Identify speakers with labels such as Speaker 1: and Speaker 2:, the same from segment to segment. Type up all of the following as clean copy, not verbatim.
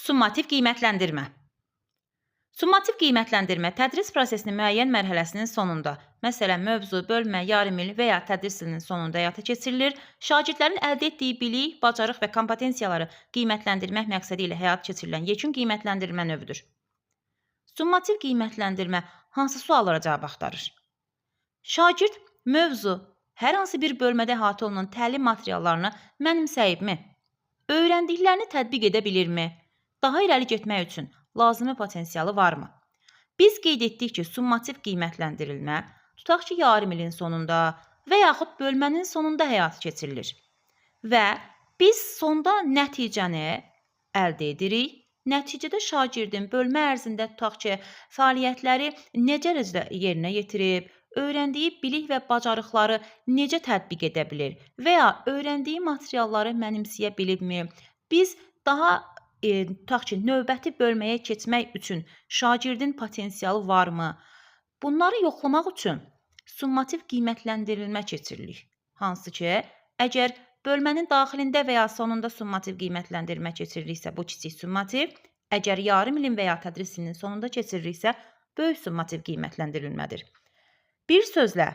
Speaker 1: Summativ qiymətləndirmə. Summativ qiymətləndirmə tədris prosesinin müəyyən mərhələsinin sonunda, məsələn, mövzu, bölmə, yarım il və ya tədris ilinin sonunda həyata keçirilir. Şagirdlərin əldə etdiyi bilik, bacarıq və kompetensiyaları qiymətləndirmək məqsədi ilə həyata keçirilən yekun qiymətləndirmə növüdür. Summativ qiymətləndirmə hansı suallara cavab axtarır? Şagird mövzu, hər hansı bir bölmədə əhatə olunan təlim materiallarını mənimsəyibmi? Öyrəndiklərini tətbiq edə bilirmi? Daha irəli getmək üçün lazımi potensialı varmı? Biz qeyd etdik ki, summativ qiymətləndirilmə, tutaq ki, yarım ilin sonunda və yaxud bölmənin sonunda həyata keçirilir. Və biz sonda nəticəni əldə edirik. Nəticədə şagirdin bölmə ərzində tutaq ki, fəaliyyətləri necə yerinə yetirib, öyrəndiyi bilik və bacarıqları necə tətbiq edə bilir və ya öyrəndiyi materialları mənimsəyə bilibmi? Biz daha tutaq ki, növbəti bölməyə keçmək üçün şagirdin potensialı varmı? Bunları yoxlamaq üçün summativ qiymətləndirilmə keçiririk. Hansı ki, əgər bölmənin daxilində və ya sonunda summativ qiymətləndirmə keçiririksə, bu kiçik summativ, əgər yarım ilin və ya tədris ilinin sonunda keçiririksə, böyük summativ qiymətləndirilmədir. Bir sözlə,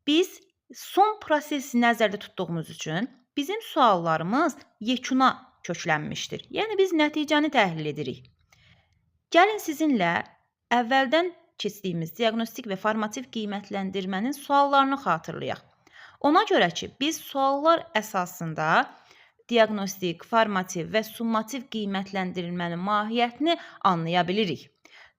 Speaker 1: biz son prosesi nəzərdə tutduğumuz üçün bizim suallarımız yekuna köklənmişdir. Yəni, biz nəticəni təhlil edirik. Gəlin sizinlə əvvəldən keçdiyimiz diaqnostik və formativ qiymətləndirmənin suallarını xatırlayaq. Ona görə ki, biz suallar əsasında diaqnostik, formativ və summativ qiymətləndirilmənin mahiyyətini anlaya bilirik.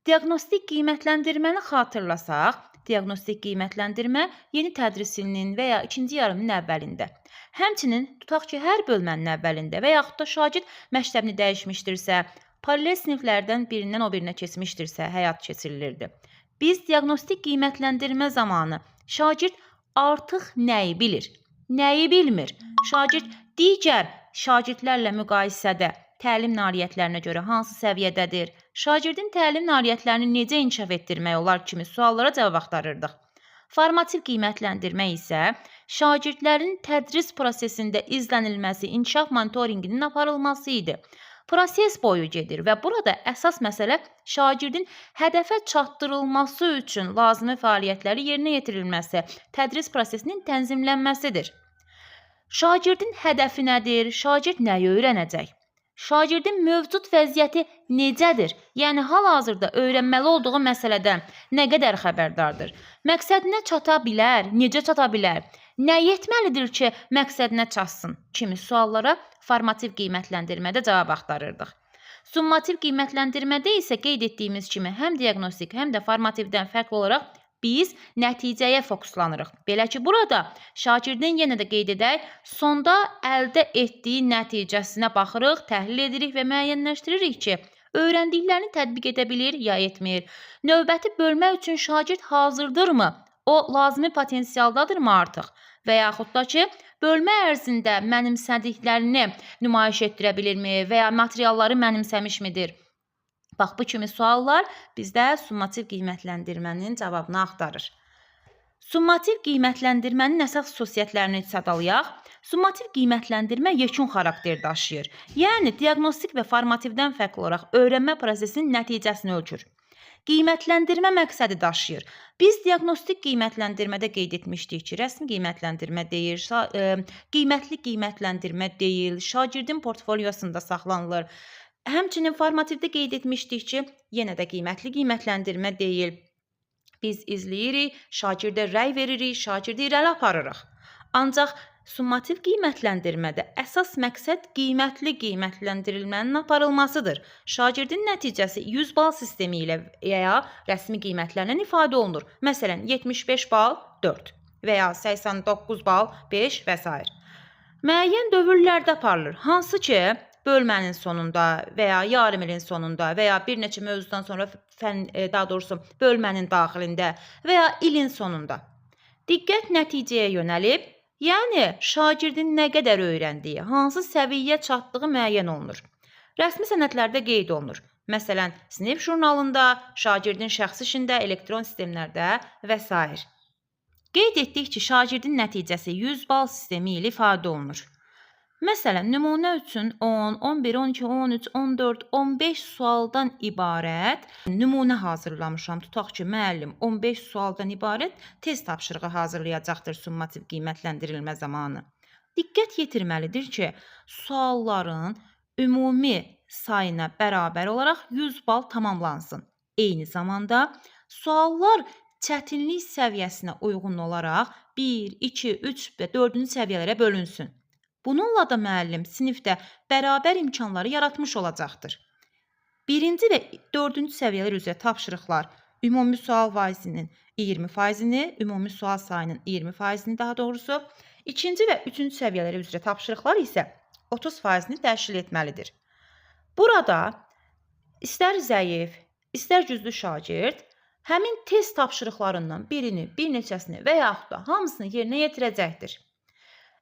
Speaker 1: Diaqnostik qiymətləndirməni xatırlasaq, diaqnostik qiymətləndirmə yeni tədris ilinin və ya ikinci yarımın əvvəlində. Həmçinin, tutaq ki, hər bölmənin əvvəlində və yaxud da şagird məktəbini dəyişmişdirsə, paralel siniflərdən birindən o birinə keçmişdirsə, həyat keçirilirdi. Biz diaqnostik qiymətləndirmə zamanı şagird artıq nəyi bilir, nəyi bilmir? Şagird digər şagirdlərlə müqayisədə təlim nailiyyətlərinə görə hansı səviyyədədir? Şagirdin təlim nailiyyətlərini necə inkişaf etdirmək olar kimi suallara cavab axtarırdıq. Formativ qiymətləndirmə isə şagirdlərin tədris prosesində izlənilməsi, inkişaf monitorinqinin aparılması idi. Proses boyu gedir və burada əsas məsələ şagirdin hədəfə çatdırılması üçün lazımi fəaliyyətləri yerinə yetirilməsi, tədris prosesinin tənzimlənməsidir. Şagirdin hədəfi nədir? Şagird nəyi öyrənəcək? Şagirdin mövcud vəziyyəti necədir? Yəni, hal-hazırda öyrənməli olduğu məsələdən nə qədər xəbərdardır? Məqsədinə çata bilər? Necə çata bilər? Nə etməlidir ki, məqsədinə çatsın kimi suallara formativ qiymətləndirmədə cavab axtarırdıq. Summativ qiymətləndirmədə isə qeyd etdiyimiz kimi həm diaqnostik, həm də formativdən fərqli olaraq biz nəticəyə fokuslanırıq. Belə ki, burada şagirdin yenə də qeyd edək, sonda əldə etdiyi nəticəsinə baxırıq, təhlil edirik və müəyyənləşdiririk ki, öyrəndiklərini tətbiq edə bilir, ya etmir. Növbəti bölmə üçün şagird hazırdırmı? O, lazımi potensialdadırmı artıq? Və yaxud da ki, bölmə ərzində mənimsədiklərini nümayiş etdirə bilirmi və ya materialları mənimsəmişmidir? Bax, bu kimi suallar bizdə summativ qiymətləndirmənin cavabını axtarır. Summativ qiymətləndirmənin əsas xüsusiyyətlərini sadalayaq. Summativ qiymətləndirmə yekun xarakter daşıyır. Yəni, diaqnostik və formativdən fərqli olaraq öyrənmə prosesinin nəticəsini ölçür. Qiymətləndirmə məqsədi daşıyır. Biz diaqnostik qiymətləndirmədə qeyd etmişdik ki, rəsmi qiymətləndirmə deyil, qiymətli qiymətləndirmə deyil, şagirdin portfolyosunda saxlanılır. Həmçinin formativdə qeyd etmişdik ki, yenə də qiymətli qiymətləndirmə deyil. Biz izləyirik, şagirdə rəy veririk, şagirdi irəli aparırıq. Ancaq summativ qiymətləndirmədə əsas məqsəd qiymətli qiymətləndirilmənin aparılmasıdır. Şagirdin nəticəsi 100 bal sistemi ilə ya rəsmi qiymətlərlə ifadə olunur. Məsələn, 75 bal 4 və ya 89 bal 5 və s. Müəyyən dövrlərdə aparılır. Hansı ki, bölmənin sonunda və ya yarım ilin sonunda və ya bir neçə mövzudan sonra bölmənin daxilində və ya ilin sonunda. Diqqət nəticəyə yönəlib, yəni şagirdin nə qədər öyrəndiyi, hansı səviyyə çatdığı müəyyən olunur. Rəsmi sənədlərdə qeyd olunur. Məsələn, sinif jurnalında, şagirdin şəxsi işində, elektron sistemlərdə və s. Qeyd etdik ki, şagirdin nəticəsi 100 bal sistemi ilə ifadə olunur. Məsələn, nümunə üçün 10, 11, 12, 13, 14, 15 sualdan ibarət nümunə hazırlamışam. Tutaq ki, müəllim 15 sualdan ibarət test tapşırığı hazırlayacaqdır summativ qiymətləndirilmə zamanı. Diqqət yetirməlidir ki, sualların ümumi sayına bərabər olaraq 100 bal tamamlansın. Eyni zamanda suallar çətinlik səviyyəsinə uyğun olaraq 1, 2, 3 və 4-cü səviyyələrə bölünsün. Bununla da müəllim sinifdə bərabər imkanları yaratmış olacaqdır. 1-ci və 4-cü səviyyələr üzrə tapşırıqlar ümumi sual faizinin 20%-ni, ümumi sual sayının 20%-ni daha doğrusu, 2-ci və 3-cü səviyyələr üzrə tapşırıqlar isə 30%-ni təşkil etməlidir. Burada istər zəif, istər güclü şagird həmin test tapşırıqlarından birini, bir neçəsini və yaxud da hamısını yerinə yetirəcəkdir.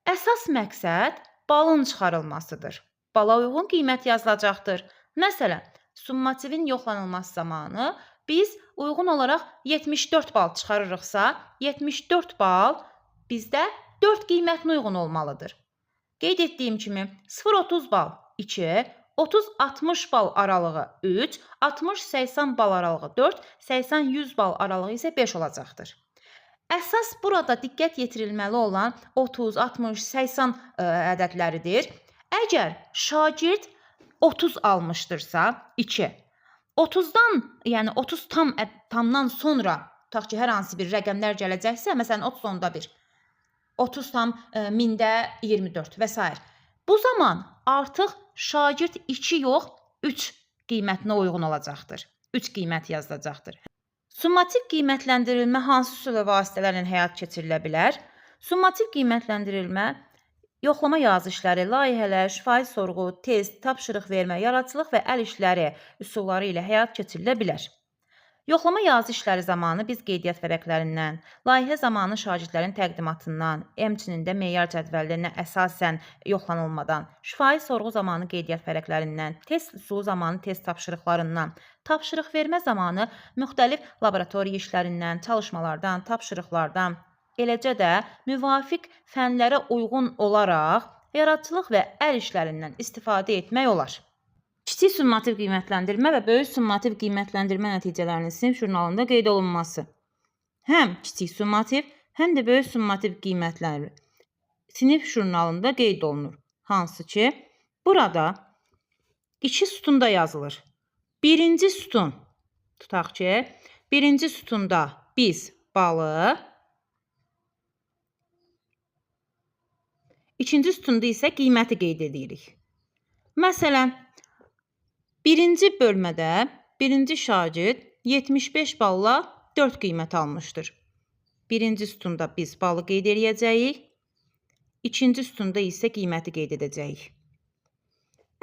Speaker 1: Əsas məqsəd balın çıxarılmasıdır. Bala uyğun qiymət yazılacaqdır. Məsələn, summativin yoxlanılması zamanı biz uyğun olaraq 74 bal çıxarırıqsa, 74 bal bizdə 4 qiymətinə uyğun olmalıdır. Qeyd etdiyim kimi 0-30 bal 2, 30-60 bal aralığı 3, 60-80 bal aralığı 4, 80-100 bal aralığı isə 5 olacaqdır. Əsas burada diqqət yetirilməli olan 30, 60, 80 ədədləridir. Əgər şagird 30 almışdırsa 2, 30-dan, yəni 30 tamdan sonra, tutaq ki, hər hansı bir rəqəmlər gələcəksə, məsələn 30 onda 1, 30 tam 1000-də 24 və s. Bu zaman artıq şagird 2 yox, 3 qiymətinə uyğun olacaqdır. 3 qiymət yazılacaqdır. Summativ qiymətləndirilmə hansı üsul və vasitələrlə həyat keçirilə bilər? Summativ qiymətləndirilmə yoxlama yazı işləri, layihələr, şifahi sorğu, test, tapşırıq vermə, yaradıcılıq və əl işləri üsulları ilə həyat keçirilə bilər. Yoxlama yazı işləri zamanı biz qeydiyyat vərəqlərindən, layihə zamanı şagirdlərin təqdimatından, həmçinin də meyar cədvəllərinə əsasən yoxlanılmadan, şifahi sorğu zamanı qeydiyyat vərəqlərindən, test üsulu zamanı test tapşırıqlarından, tapşırıq vermə zamanı müxtəlif laboratoriya işlərindən, çalışmalardan, tapşırıqlardan, eləcə də müvafiq fənlərə uyğun olaraq yaradıcılıq və əl işlərindən istifadə etmək olar. Kiçik summativ qiymətləndirmə və böyük summativ qiymətləndirmə nəticələrinin sinif jurnalında qeyd olunması. Həm kiçik summativ, həm də böyük summativ qiymətləri sinif jurnalında qeyd olunur. Hansı ki, burada 2 sütunda yazılır. Birinci sütun, tutaq ki, birinci sütunda biz balı, ikinci sütunda isə qiyməti qeyd edirik. Məsələn, birinci bölmədə birinci şagird 75 balla 4 qiymət almışdır. Birinci sütunda biz balı qeyd edəcəyik, ikinci sütunda isə qiyməti qeyd edəcəyik.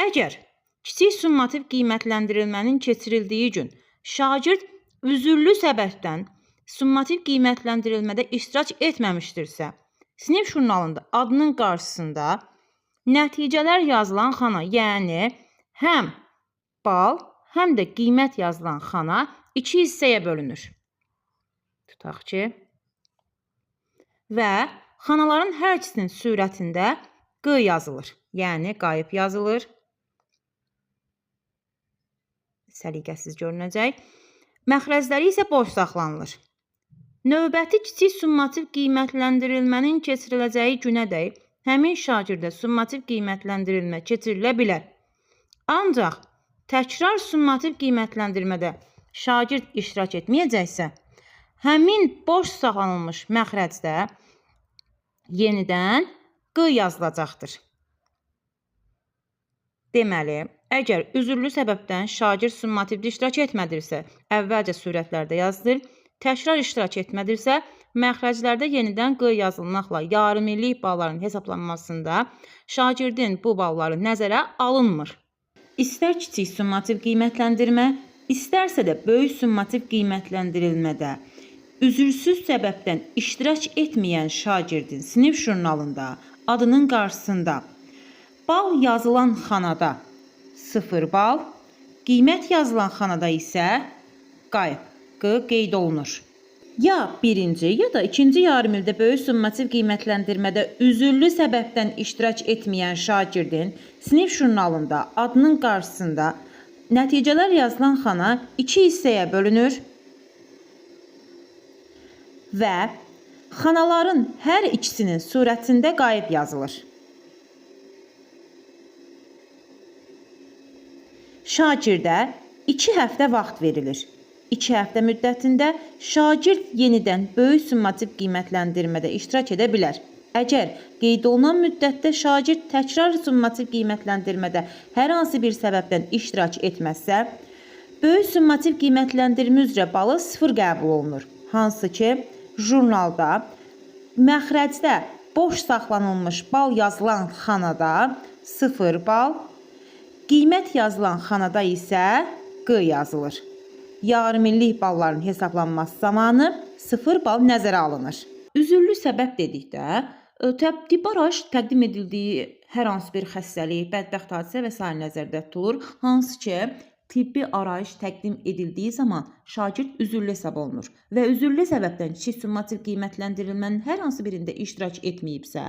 Speaker 1: Əgər kiçik summativ qiymətləndirilmənin keçirildiyi gün şagird üzürlü səbəbdən summativ qiymətləndirilmədə iştirak etməmişdirsə, sinif jurnalında adının qarşısında nəticələr yazılan xana, yəni həm bal, həm də qiymət yazılan xana 2 hissəyə bölünür. Tutaq ki, və xanaların hər ikisinin sürətində Q yazılır, yəni qayıb yazılır. Səliqəsiz görünəcək. Məxrəcləri isə boş saxlanılır. Növbəti kiçik summativ qiymətləndirilmənin keçiriləcəyi günədək həmin şagirdə summativ qiymətləndirilmə keçirilə bilər. Ancaq təkrar summativ qiymətləndirmədə şagird iştirak etməyəcəksə, həmin boş saxlanılmış məxrəcdə yenidən Q yazılacaqdır. Deməli, əgər üzürlü səbəbdən şagird summativdə iştirak etmədirsə, əvvəlcə surətlərdə yazılır, təkrar iştirak etmədirsə, məxrəclərdə yenidən Q yazılmaqla yarımillik balların hesablanmasında şagirdin bu balları nəzərə alınmır. İstər kiçik summativ qiymətləndirmə, istərsə də böyük summativ qiymətləndirilmədə üzürsüz səbəbdən iştirak etməyən şagirdin sinif jurnalında adının qarşısında bal yazılan xanada 0 bal, qiymət yazılan xanada isə qayıb Q qeyd olunur. Ya birinci ya da ikinci yarımildə böyük summativ qiymətləndirmədə üzürlü səbəbdən iştirak etməyən şagirdin sinif jurnalında adının qarşısında nəticələr yazılan xana 2 hissəyə bölünür və xanaların hər ikisinin surətində qayıb yazılır. Şagirdə 2 həftə vaxt verilir. 2 həftə müddətində şagird yenidən böyük summativ qiymətləndirmədə iştirak edə bilər. Əgər qeyd olunan müddətdə şagird təkrar summativ qiymətləndirmədə hər hansı bir səbəbdən iştirak etməzsə, böyük summativ qiymətləndirmə üzrə balı 0 qəbul olunur. Hansı ki, jurnalda məxrəcdə boş saxlanılmış bal yazılan xanada 0 bal, qiymət yazılan xanada isə Q yazılır. Yarımillik balların hesablanması zamanı 0 bal nəzərə alınır. Üzürlü səbəb dedikdə, tibbi araç təqdim edildiyi hər hansı bir xəstəlik, bədbəxt hadisə və s. nəzərdə tutulur. Hansı ki, tibbi arayış təqdim edildiyi zaman şagird üzürlü hesab olunur və üzürlü səbəbdən kiçik summativ qiymətləndirilmənin hər hansı birində iştirak etməyibsə,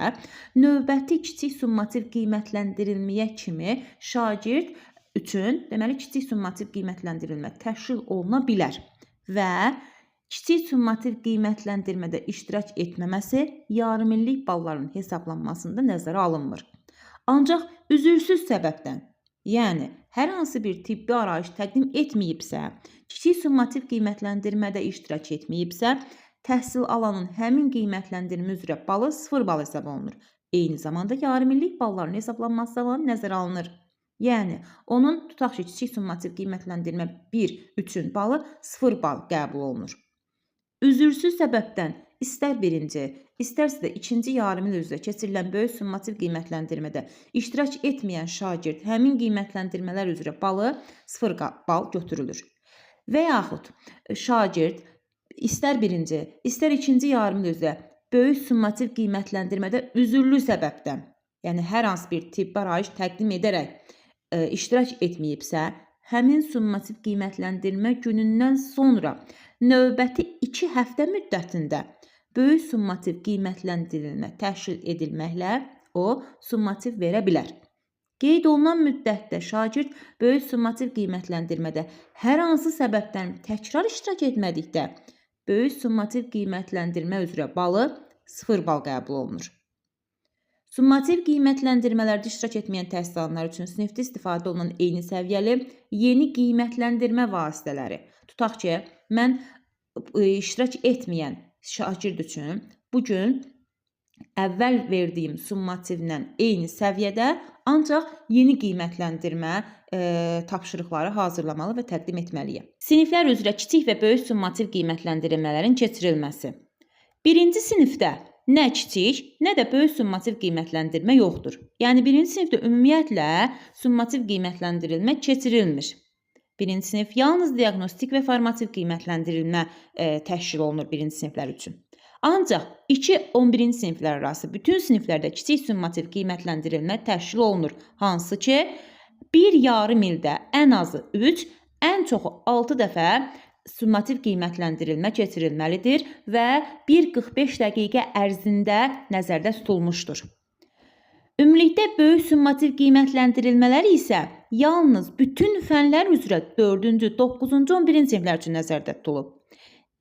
Speaker 1: növbəti kiçik summativ qiymətləndirilməyə kimi şagird üçün deməli kiçik summativ qiymətləndirilmə təşkil oluna bilər və kiçik summativ qiymətləndirmədə iştirak etməməsi yarımillik balların hesablanmasında nəzərə alınmır. Ancaq üzürsüz səbəbdən, yəni hər hansı bir tibbi arayış təqdim etməyibsə, kiçik summativ qiymətləndirmədə iştirak etməyibsə, təhsil alanın həmin qiymətləndirmə üzrə balı 0 bal hesab olunur. Eyni zamanda yarımillik balların hesablanması zamanı nəzərə alınır. Yəni, onun tutaq ki, kiçik summativ qiymətləndirmə 1 üçün balı 0 bal qəbul olunur. Üzürsüz səbəbdən istər birinci, istərsə də ikinci yarımil üzrə keçirilən böyük summativ qiymətləndirmədə iştirak etməyən şagird həmin qiymətləndirmələr üzrə balı 0 bal götürülür. Və yaxud şagird istər birinci, istər ikinci yarımil üzrə böyük summativ qiymətləndirmədə üzürlü səbəbdən, yəni hər hansı bir tibbi arayış təqdim edərək iştirak etməyibsə, həmin summativ qiymətləndirmə günündən sonra növbəti 2 həftə müddətində böyük summativ qiymətləndirilmə təşkil edilməklə o summativ verə bilər. Qeyd olunan müddətdə şagird böyük summativ qiymətləndirmədə hər hansı səbəbdən təkrar iştirak etmədikdə böyük summativ qiymətləndirmə üzrə balı 0 bal qəbul olunur. Summativ qiymətləndirmələrdə iştirak etməyən təhsil alanlar üçün sinifdə istifadə olunan eyni səviyyəli yeni qiymətləndirmə vasitələri. Tutaq ki, mən iştirak etməyən şagird üçün bugün əvvəl verdiyim summativlə eyni səviyyədə ancaq yeni qiymətləndirmə tapşırıqları hazırlamalı və təqdim etməliyəm. Siniflər üzrə kiçik və böyük summativ qiymətləndirmələrin keçirilməsi. Birinci sinifdə nə kiçik, nə də böyük summativ qiymətləndirmə yoxdur. Yəni, birinci sinifdə ümumiyyətlə summativ qiymətləndirilmə keçirilmir. Birinci sinif yalnız diaqnostik və formativ qiymətləndirilmə təşkil olunur birinci siniflər üçün. Ancaq 2-11-ci siniflər arası bütün siniflərdə kiçik summativ qiymətləndirilmə təşkil olunur. Hansı ki, bir yarım ildə ən azı 3, ən çoxu 6 dəfə summativ qiymətləndirilmə keçirilməlidir və 1-45 dəqiqə ərzində nəzərdə tutulmuşdur. Ümumilikdə böyük summativ qiymətləndirilmələr isə yalnız bütün fənlər üzrə 4-cü, 9-cu, 11-ci siniflər üçün nəzərdə tutulub.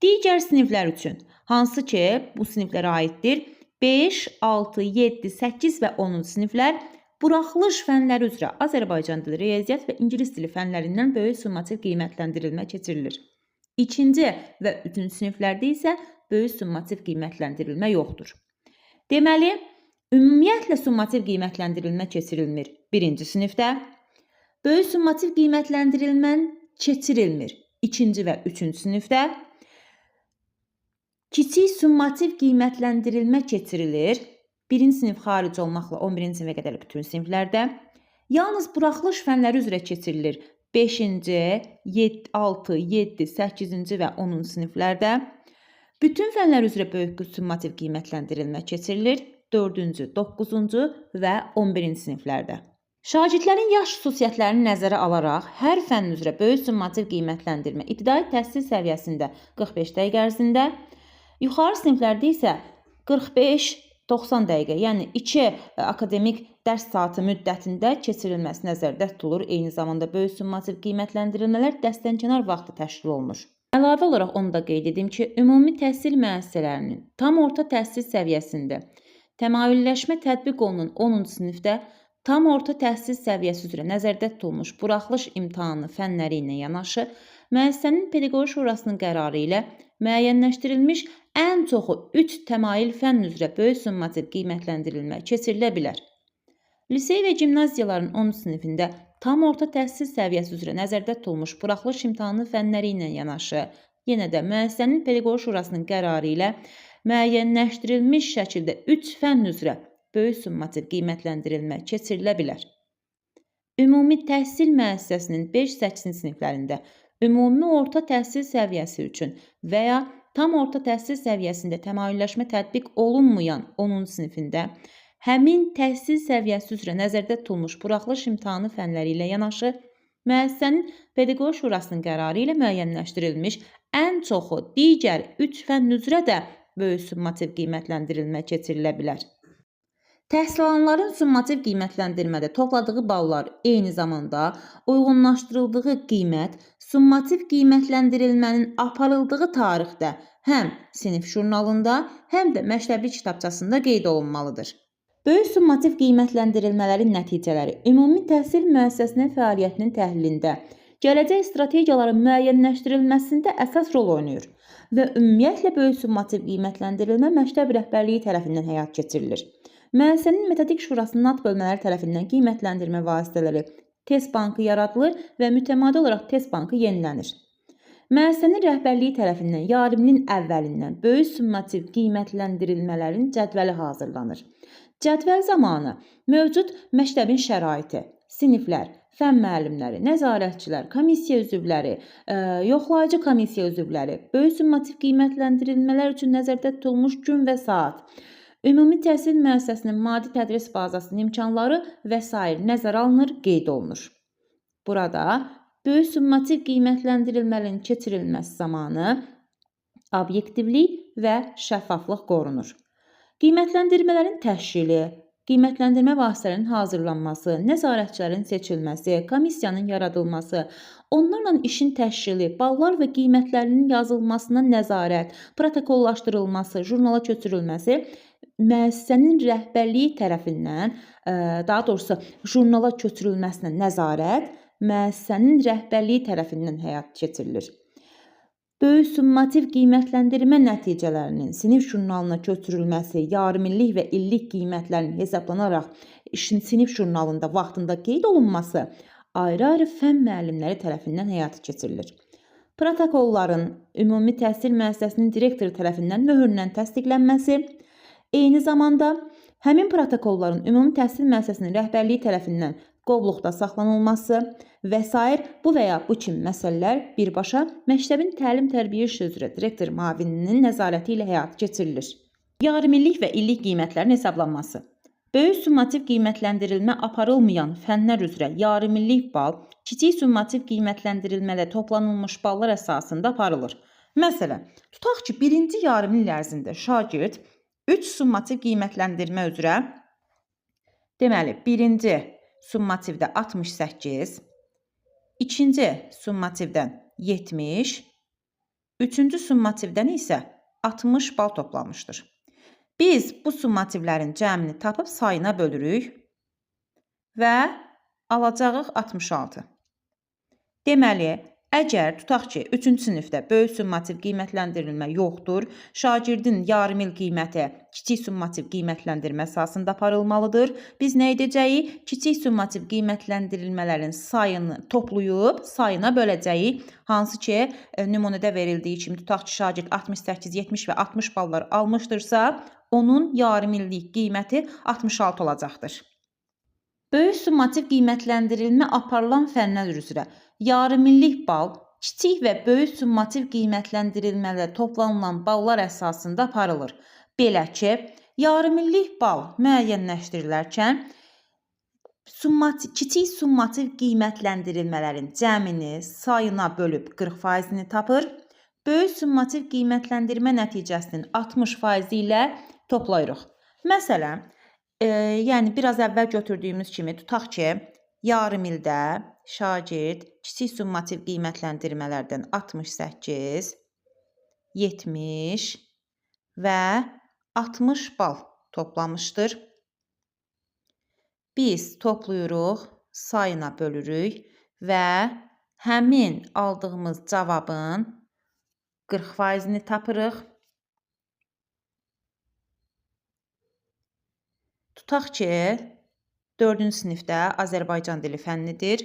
Speaker 1: Digər siniflər üçün, hansı ki, bu siniflərə aiddir, 5, 6, 7, 8 və 10-cu siniflər buraxılış fənləri üzrə Azərbaycan dili, riyaziyyat və ingilis dili fənlərindən böyük summativ qiymətləndirilmə keçirilir. İkinci və üçüncü siniflərdə isə böyük summativ qiymətləndirilmə yoxdur. Deməli, ümumiyyətlə summativ qiymətləndirilmə keçirilmir birinci sinifdə, böyük summativ qiymətləndirilmə keçirilmir ikinci və üçüncü sinifdə, kiçik summativ qiymətləndirilmə keçirilir birinci sinif xaric olmaqla 11-ci sinifə qədər bütün siniflərdə, yalnız buraxılış fənləri üzrə keçirilir 5-ci, 6, 7, 8-ci və 10-cu siniflərdə, bütün fənlər üzrə böyük summativ qiymətləndirilmə keçirilir 4-cü, 9-cu və 11-ci siniflərdə. Şagirdlərin yaş xüsusiyyətlərini nəzərə alaraq hər fənn üzrə böyük summativ qiymətləndirmə ibtidai təhsil səviyyəsində 45 dəqiqə ərzində, yuxarı siniflərdə isə 45-90 dəqiqə, yəni 2 akademik dərs saatı müddətində keçirilməsi nəzərdə tutulur. Eyni zamanda böyük summativ qiymətləndirilmələr dəstənkənar vaxtı təşkil olunur. Əlavə olaraq onu da qeyd edim ki, ümumi təhsil müəssisələrinin tam orta təhsil səviyyəsində təmayülləşmə tətbiq olunan 10-cu sinifdə tam orta təhsil səviyyəsi üzrə nəzərdə tutulmuş buraxılış imtahanı fənləri ilə yanaşı, müəssisənin pedaqoji şurasının qərarı ilə müəyyənləşdirilmiş ən çoxu 3 təmayül fənn üzrə böyük summativ qiymətləndirilmə keçirilə bilər. Lisey və gimnaziyaların 10 sinifində tam orta təhsil səviyyəsi üzrə nəzərdə tutulmuş buraxılış imtahanı fənləri ilə yanaşı, yenə də müəssisənin pedaqoji şurasının qərarı ilə müəyyənləşdirilmiş şəkildə 3 fənn üzrə böyük summativ qiymətləndirilmə keçirilə bilər. Ümumi təhsil müəssisəsinin 5-8 siniflərində ümumi orta təhsil səviyyəsi üçün və ya tam orta təhsil səviyyəsində təmayülləşmə tətbiq olunmayan 10-cu sinifində həmin təhsil səviyyəsi üzrə nəzərdə tutulmuş buraxılış imtahanı fənləri ilə yanaşı, müəssisənin pedaqoji şurasının qərarı ilə müəyyənləşdirilmiş ən çoxu digər 3 fənn üzrə də böyük summativ qiymətləndirilmə keçirilə bilər. Təhsil alanların summativ qiymətləndirmədə topladığı ballar eyni zamanda uyğunlaşdırıldığı qiymət, summativ qiymətləndirilmənin aparıldığı tarixdə həm sinif jurnalında, həm də məktəbli kitabçasında qeyd olunmalıdır. Böyük summativ qiymətləndirilmələrin nəticələri ümumi təhsil müəssisəsinin fəaliyyətinin təhlilində, gələcək strategiyaların müəyyənləşdirilməsində əsas rol oynayır və ümumiyyətlə böyük summativ qiymətləndirilmə məktəb rəhbərliyi tərəfindən həyata keçirilir. Müəssisənin metodik şurasının alt bölmələri tərəfindən qiymətləndirmə vasitələri test bankı yaradılır və mütəmadi olaraq test bankı yenilənir. Müəssisənin rəhbərliyi tərəfindən yarımilin əvvəlindən böyük summativ qiymətləndirilmələrin cədvəli hazırlanır. Cədvəl zamanı mövcud məktəbin şəraiti, siniflər, fənn müəllimləri, nəzarətçilər, komissiya üzvləri, yoxlayıcı komissiya üzvləri, böyük summativ qiymətləndirilmələr üçün nəzərdə tutulmuş gün və saat, ümumi təhsil müəssisəsinin maddi tədris bazasının imkanları və s. nəzərə alınır, qeyd olunur. Burada böyük summativ qiymətləndirilmələrin keçirilməsi zamanı obyektivlik və şəffaflıq qorunur. Qiymətləndirmələrin təşkili, qiymətləndirmə vasitələrinin hazırlanması, nəzarətçilərin seçilməsi, komissiyanın yaradılması, onlarla işin təşkili, ballar və qiymətlərinin yazılmasına nəzarət, protokollaşdırılması, jurnala köçürülməsi müəssisənin rəhbərliyi tərəfindən, daha doğrusu jurnala köçürülməsinə nəzarət müəssisənin rəhbərliyi tərəfindən həyata keçirilir. Böyük summativ qiymətləndirmə nəticələrinin sinif jurnalına köçürülməsi, yarımillik və illik qiymətlərin hesablanaraq sinif jurnalında vaxtında qeyd olunması ayrı-ayrı fənn müəllimləri tərəfindən həyata keçirilir. Protokolların ümumi təhsil müəssisəsinin direktoru tərəfindən möhürlə təsdiqlənməsi, eyni zamanda həmin protokolların ümumi təhsil müəssisəsinin rəhbərliyi tərəfindən qovluqda saxlanılması və s. bu və ya bu kimi məsələlər birbaşa məktəbin təlim-tərbiyə işi üzrə direktor müavininin nəzarəti ilə həyata keçirilir. Yarımillik və illik qiymətlərin hesablanması. Böyük summativ qiymətləndirilmə aparılmayan fənlər üzrə yarımillik bal kiçik summativ qiymətləndirilmədə toplanılmış ballar əsasında aparılır. Məsələn, tutaq ki, birinci yarımillik ərzində şagird 3 summativ qiymətləndirmə üzrə, deməli, birinci summativdə 68, ikinci summativdən 70, üçüncü summativdən isə 60 bal toplamışdır. Biz bu summativlərin cəmini tapıb sayına bölürük və alacağıq 66. Deməli, əgər tutaq ki, 3-cü sinifdə böyük summativ qiymətləndirilmə yoxdur, şagirdin yarımil qiyməti kiçik summativ qiymətləndirmə əsasında aparılmalıdır. Biz nə edəcəyik? Kiçik summativ qiymətləndirilmələrin sayını toplayıb sayına böləcəyik. Hansı ki, nümunədə verildiyi kimi tutaq ki, şagird 68, 70 və 60 ballar almışdırsa, onun yarımillik qiyməti 66 olacaqdır. Böyük summativ qiymətləndirilmə aparılan fənlər üzrə yarımillik bal kiçik və böyük summativ qiymətləndirilmədə toplanılan ballar əsasında aparılır. Belə ki, yarımillik bal müəyyənləşdirilərkən kiçik summativ qiymətləndirilmələrin cəmini sayına bölüb 40%-ni tapır. Böyük summativ qiymətləndirmə nəticəsinin 60% ilə toplayırıq. Məsələn, yəni biraz əvvəl götürdüyümüz kimi tutaq ki, yarım ildə şagird kiçik summativ qiymətləndirmələrdən 68, 70 və 60 bal toplamışdır. Biz toplayırıq, sayına bölürük və həmin aldığımız cavabın 40%-ni tapırıq. Tutaq ki, 4-cü sinifdə Azərbaycan dili fənnidir.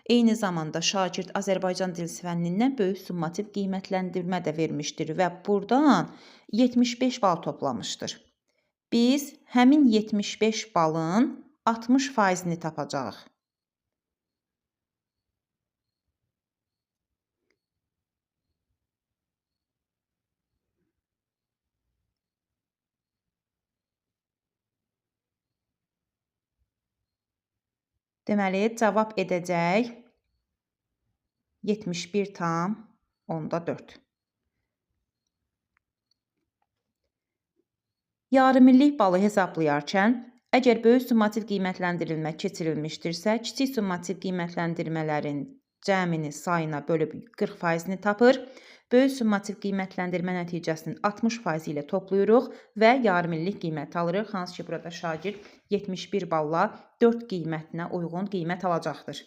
Speaker 1: Eyni zamanda şagird Azərbaycan dili fənnindən böyük summativ qiymətləndirmə də vermişdir və buradan 75 bal toplamışdır. Biz həmin 75 balın 60%-ni tapacağıq. Deməli, cavab edəcək 71,4. Yarımillik balı hesablayarkən, əgər böyük summativ qiymətləndirilmə keçirilmişdirsə, kiçik summativ qiymətlendirmələrin cəmini sayına bölüb 40%-ni tapır. Böyük summativ qiymətləndirmə nəticəsinin 60% ilə toplayırıq və yarımillik qiymət alırıq. Hansı ki, burada şagird 71 balla 4 qiymətinə uyğun qiymət alacaqdır.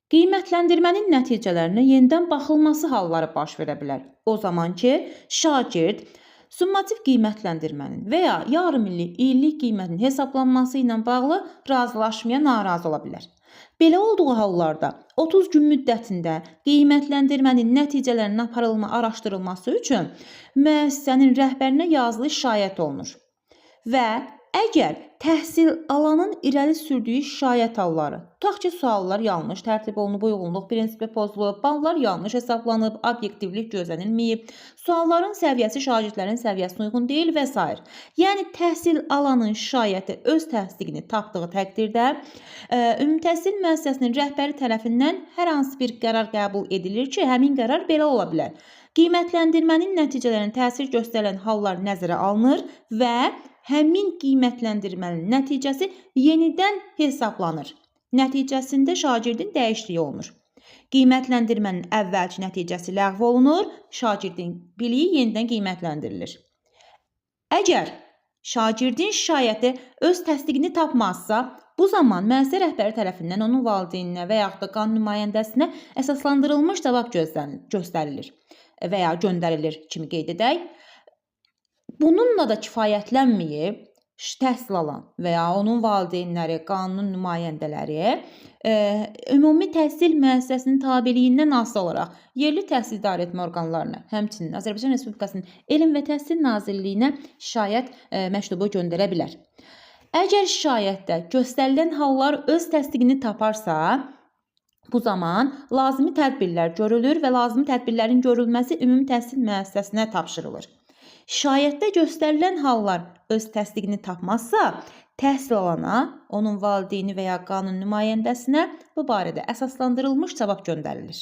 Speaker 1: Qiymətləndirmənin nəticələrinə yenidən baxılması halları baş verə bilər. O zaman ki, şagird summativ qiymətləndirmənin və ya yarımillik, illik qiymətin hesablanması ilə bağlı razılaşmaya narazı ola bilər. Belə olduğu hallarda 30 gün müddətində qiymətləndirmənin nəticələrinin araşdırılması üçün müəssisənin rəhbərinə yazılı şikayət olunur. Və əgər təhsil alanın irəli sürdüyü şikayət halları, tutaq ki, suallar yanlış tərtib olunub, uyğunluq prinsipi pozulub, ballar yanlış hesablanıb, obyektivlik gözlənilməyib, sualların səviyyəsi şagirdlərin səviyyəsinə uyğun deyil və s. Yəni, təhsil alanın şikayəti öz təsdiqini tapdığı təqdirdə ümumi təhsil müəssisəsinin rəhbəri tərəfindən hər hansı bir qərar qəbul edilir ki, həmin qərar belə ola bilər. Qiymətləndirmənin nəticələrinə təsir göstərən hallar nəzərə alınır və həmin qiymətləndirmənin nəticəsi yenidən hesablanır. Nəticəsində şagirdin dəyişikliyi olunur. Qiymətləndirmənin əvvəlki nəticəsi ləğv olunur, şagirdin biliyi yenidən qiymətləndirilir. Əgər şagirdin şikayəti öz təsdiqini tapmazsa, bu zaman müəssisə rəhbəri tərəfindən onun valideyninə və yaxud da qanun nümayəndəsinə əsaslandırılmış cavab göstərilir və ya göndərilir kimi qeyd edək. Bununla da kifayətlənməyib, təhsil alan və ya onun valideynləri, qanun nümayəndələri ümumi təhsil müəssisəsinin tabeliyindən asılı olaraq yerli təhsil idarəetmə orqanlarına, həmçinin Azərbaycan Respublikasının Elm və Təhsil Nazirliyinə şikayət məktubu göndərə bilər. Əgər şikayətdə göstərilən hallar öz təsdiqini taparsa, bu zaman lazımi tədbirlər görülür və lazımi tədbirlərin görülməsi ümumi təhsil müəssisəsinə tapşırılır. Şikayətdə göstərilən hallar öz təsdiqini tapmazsa, təhsil alana, onun valideyni və ya qanun nümayəndəsinə bu barədə əsaslandırılmış cavab göndərilir.